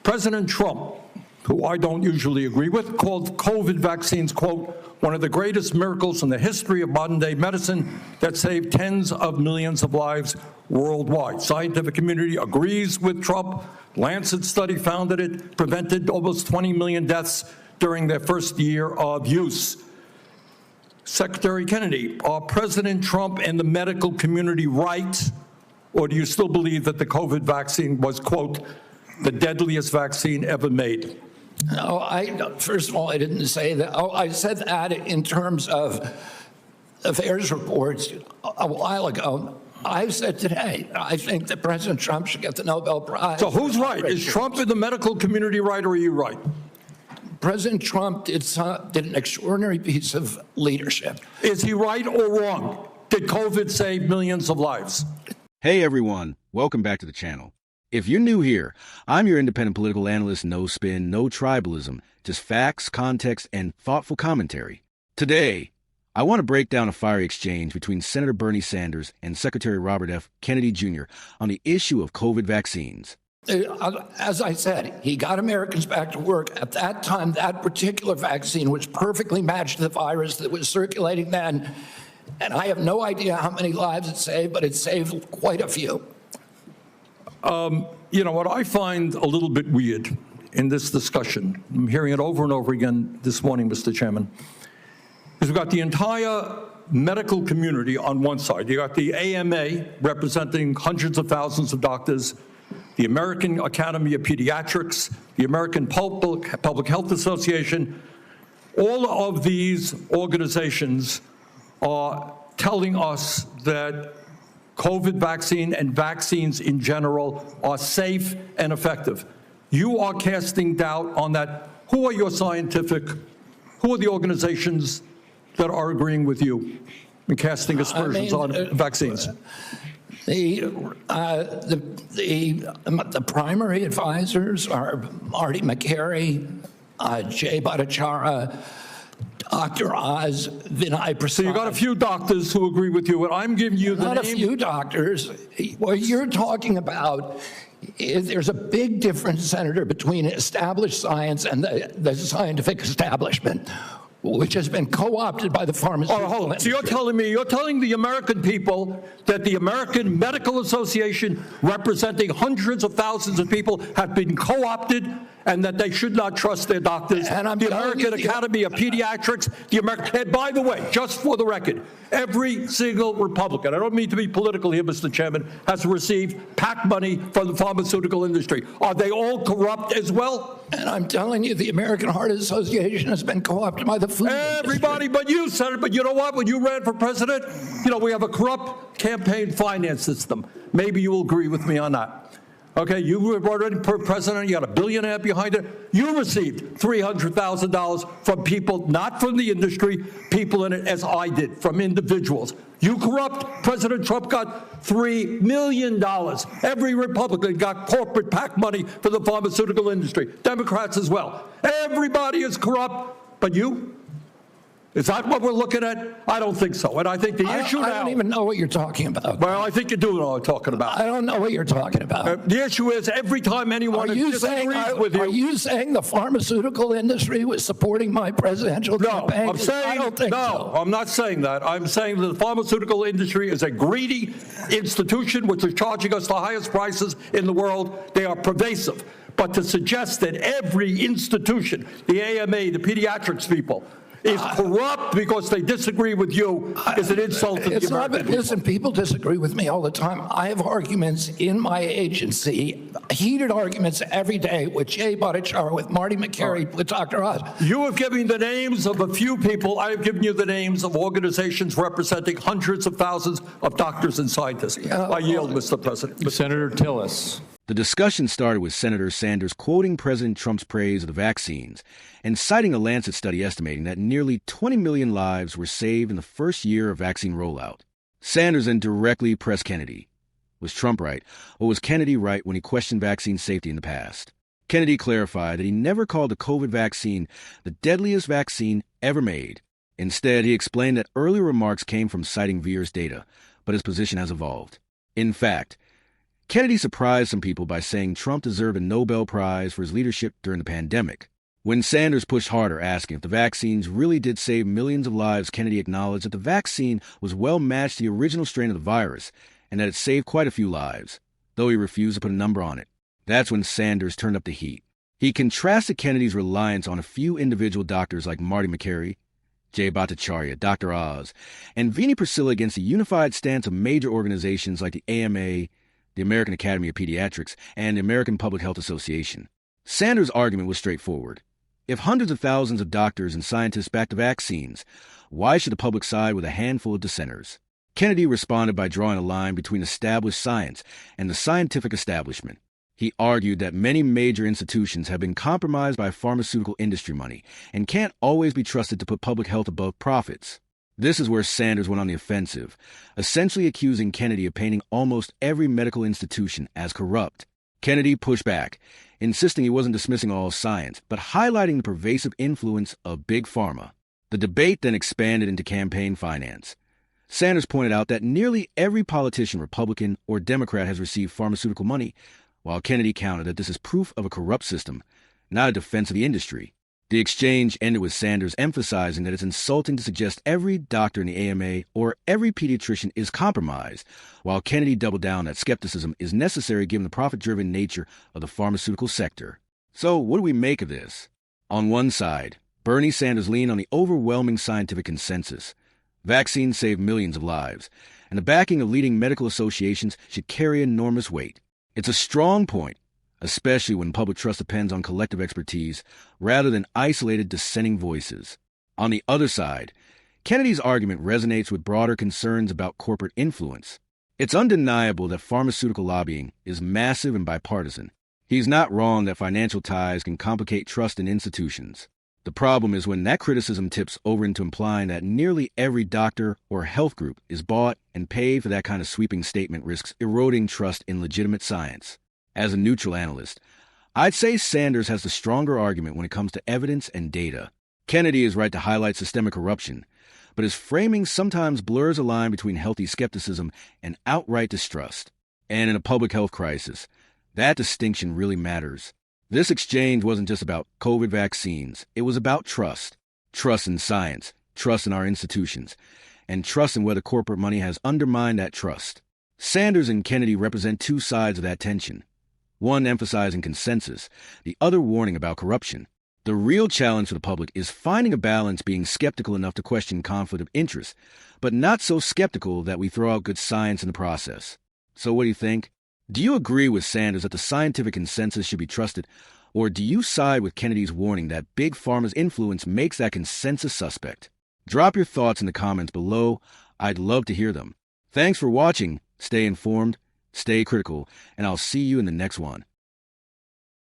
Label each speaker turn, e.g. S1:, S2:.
S1: President Trump, who I don't usually agree with, called COVID vaccines, quote, one of the greatest miracles in the history of modern-day medicine that saved tens of millions of lives worldwide. Scientific community agrees with Trump. Lancet study found that it prevented almost 20 million deaths during their first year of use. Secretary Kennedy, are President Trump and the medical community right, or do you still believe that the COVID vaccine was, quote, the deadliest vaccine ever made?
S2: No, first of all, I didn't say that. I said that in terms of affairs reports a while ago. I said today, I think that President Trump should get the Nobel Prize.
S1: So who's right? Is Trump in the medical community right, or are you right?
S2: President Trump did an extraordinary piece of leadership.
S1: Is he right or wrong? Did COVID save millions of lives?
S3: Hey everyone, welcome back to the channel. If you're new here, I'm your independent political analyst, no spin, no tribalism, just facts, context, and thoughtful commentary. Today, I want to break down a fiery exchange between Senator Bernie Sanders and Secretary Robert F. Kennedy Jr. on the issue of COVID vaccines.
S2: As I said, he got Americans back to work. At that time, that particular vaccine was perfectly matched to the virus that was circulating then. And I have no idea how many lives it saved, but it saved quite a few.
S1: You know, what I find a little bit weird in this discussion, I'm hearing it over and over again this morning, Mr. Chairman, is we've got the entire medical community on one side. You got the AMA representing hundreds of thousands of doctors, the American Academy of Pediatrics, the American Public Health Association. All of these organizations are telling us that COVID vaccine and vaccines in general are safe and effective. You are casting doubt on that. Who are your who are the organizations that are agreeing with you and casting aspersions on vaccines?
S2: The primary advisors are Marty McCary, Jay Bhattacharya, Dr. Oz, Vinay Prasad.
S1: So you got a few doctors who agree with you, and I'm giving you the
S2: name. Not a few doctors. What you're talking about is there's a big difference, Senator, between established science and the scientific establishment, which has been co-opted by the pharmaceutical industry.
S1: So you're telling the American people that the American Medical Association, representing hundreds of thousands of people, have been co-opted and that they should not trust their doctors.
S2: And
S1: the American Academy of Pediatrics, and by the way, just for the record, every single Republican, I don't mean to be political here, Mr. Chairman, has received PAC money from the pharmaceutical industry. Are they all corrupt as well?
S2: And I'm telling you, the American Heart Association has been co-opted by the food
S1: Everybody
S2: industry.
S1: But you, Senator. But you know what? When you ran for president, you know, we have a corrupt campaign finance system. Maybe you will agree with me on that. Okay, you were running for president, you got $1.5 billion behind it. You received $300,000 from people, not from the industry, people in it, as I did, from individuals. You corrupt. President Trump got $3 million. Every Republican got corporate PAC money for the pharmaceutical industry. Democrats as well. Everybody is corrupt, but you? Is that what we're looking at? I don't think so. And I think the issue now...
S2: I don't even know what you're talking about.
S1: Well, I think you do know what I'm talking about.
S2: I don't know what you're talking about.
S1: The issue is every time anyone disagrees with you...
S2: Are you saying the pharmaceutical industry was supporting my presidential campaign?
S1: I'm saying,
S2: I don't think so.
S1: I'm not saying that. I'm saying that the pharmaceutical industry is a greedy institution which is charging us the highest prices in the world. They are pervasive. But to suggest that every institution, the AMA, the pediatrics people, is corrupt because they disagree with you is an insult to the American people.
S2: Listen, people disagree with me all the time. I have arguments in my agency, heated arguments every day with Jay Bhattacharya, with Marty McCary, with Dr. Oz.
S1: You have given me the names of a few people. I have given you the names of organizations representing hundreds of thousands of doctors and scientists. I yield, Mr. President.
S4: Senator Tillis.
S3: The discussion started with Senator Sanders quoting President Trump's praise of the vaccines and citing a Lancet study estimating that nearly 20 million lives were saved in the first year of vaccine rollout. Sanders then directly pressed Kennedy. Was Trump right, or was Kennedy right when he questioned vaccine safety in the past? Kennedy clarified that he never called the COVID vaccine the deadliest vaccine ever made. Instead, he explained that earlier remarks came from citing VIIR's data, but his position has evolved. In fact, Kennedy surprised some people by saying Trump deserved a Nobel Prize for his leadership during the pandemic. When Sanders pushed harder, asking if the vaccines really did save millions of lives, Kennedy acknowledged that the vaccine was well matched to the original strain of the virus and that it saved quite a few lives, though he refused to put a number on it. That's when Sanders turned up the heat. He contrasted Kennedy's reliance on a few individual doctors like Marty McCary, Jay Bhattacharya, Dr. Oz, and Vinnie Priscilla against the unified stance of major organizations like the AMA, the American Academy of Pediatrics, and the American Public Health Association. Sanders' argument was straightforward. If hundreds of thousands of doctors and scientists backed the vaccines, why should the public side with a handful of dissenters? Kennedy responded by drawing a line between established science and the scientific establishment. He argued that many major institutions have been compromised by pharmaceutical industry money and can't always be trusted to put public health above profits. This is where Sanders went on the offensive, essentially accusing Kennedy of painting almost every medical institution as corrupt. Kennedy pushed back, insisting he wasn't dismissing all science, but highlighting the pervasive influence of Big Pharma. The debate then expanded into campaign finance. Sanders pointed out that nearly every politician, Republican or Democrat, has received pharmaceutical money, while Kennedy countered that this is proof of a corrupt system, not a defense of the industry. The exchange ended with Sanders emphasizing that it's insulting to suggest every doctor in the AMA or every pediatrician is compromised, while Kennedy doubled down that skepticism is necessary given the profit-driven nature of the pharmaceutical sector. So what do we make of this? On one side, Bernie Sanders leaned on the overwhelming scientific consensus. Vaccines save millions of lives, and the backing of leading medical associations should carry enormous weight. It's a strong point, especially when public trust depends on collective expertise rather than isolated dissenting voices. On the other side, Kennedy's argument resonates with broader concerns about corporate influence. It's undeniable that pharmaceutical lobbying is massive and bipartisan. He's not wrong that financial ties can complicate trust in institutions. The problem is when that criticism tips over into implying that nearly every doctor or health group is bought and paid for that kind of sweeping statement risks eroding trust in legitimate science. As a neutral analyst, I'd say Sanders has the stronger argument when it comes to evidence and data. Kennedy is right to highlight systemic corruption, but his framing sometimes blurs a line between healthy skepticism and outright distrust. And in a public health crisis, that distinction really matters. This exchange wasn't just about COVID vaccines. It was about trust. Trust in science, trust in our institutions, and trust in whether corporate money has undermined that trust. Sanders and Kennedy represent two sides of that tension. One emphasizing consensus, the other warning about corruption. The real challenge for the public is finding a balance, being skeptical enough to question conflict of interest, but not so skeptical that we throw out good science in the process. So what do you think? Do you agree with Sanders that the scientific consensus should be trusted, or do you side with Kennedy's warning that Big Pharma's influence makes that consensus suspect? Drop your thoughts in the comments below. I'd love to hear them. Thanks for watching. Stay informed, stay critical, and I'll see you in the next one.